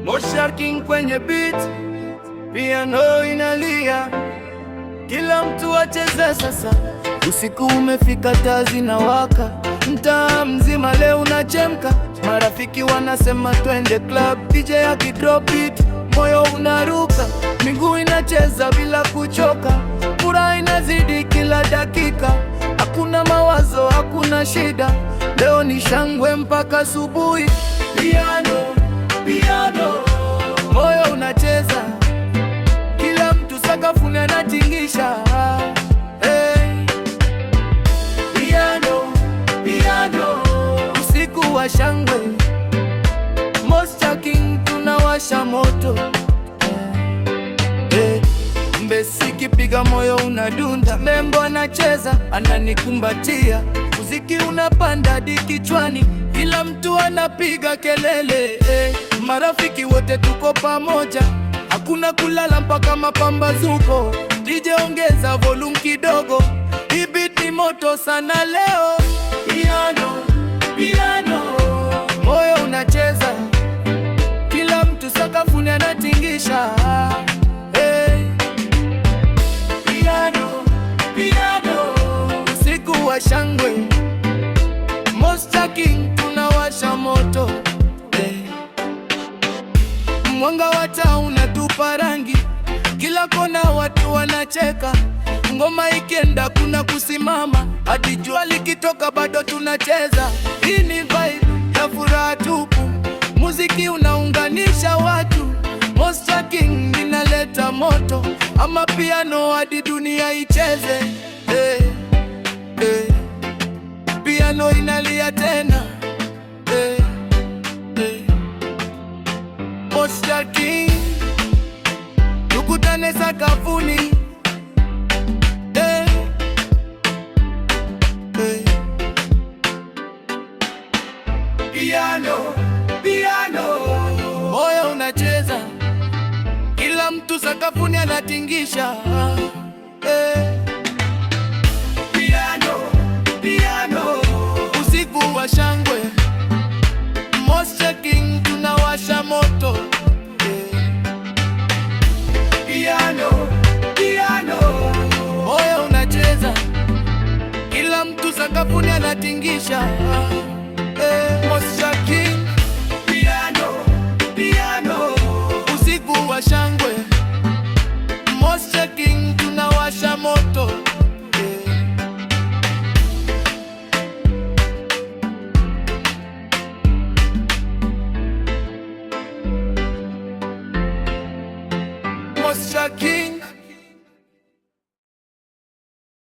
Mosha King kwenye beat, piano inalia, kila mtu acheze sasa. Usiku umefika, taa zinawaka, mtaa mzima leo unachemka. Marafiki wanasema twende club, DJ akidrop it, moyo unaruka, miguu inacheza bila kuchoka, furaha inazidi kila dakika. Hakuna mawazo, hakuna shida, leo ni shangwe mpaka asubuhi. Piano, piano, moyo unacheza, kila mtu sakafuni anatingisha. Piano, piano, usiku wa shangwe, Mosha King tunawasha moto. Mbesi kipiga, moyo unadunda, Membo anacheza, ananikumbatia, muziki unapanda hadi kichwani, kila mtu anapiga kelele. Marafiki wote tuko pamoja, hakuna kulala mpaka mapambazuko. DJ ongeza volume kidogo, hii beat ni moto sana leo. Piano, piano, moyo unacheza, kila mtu sakafuni anatingisha. Piano, piano, usiku wa shangwe, Mosha King tunawasha moto. Mwanga wa taa unatupa rangi, kila kona watu wanacheka, ngoma ikienda kuna kusimama, hadi jua likitoka bado tunacheza. Hii ni vibe ya furaha tupu, muziki unaunganisha watu. Mosha King inaleta moto, ama piano hadi dunia icheze. Piano inalia tena. Mosha King, tukutane sakafuni. Piano, piano, moyo unacheza, kila mtu sakafuni anatingisha. Piano, piano, usiku wa shangwe, Mosha King tunawasha moto. Piano, piano, moyo unacheza, kila mtu sakafuni anatingisha. Mosha King, piano, piano, usiku wa shangwe, Mosha King tunawasha moto. Mosha King.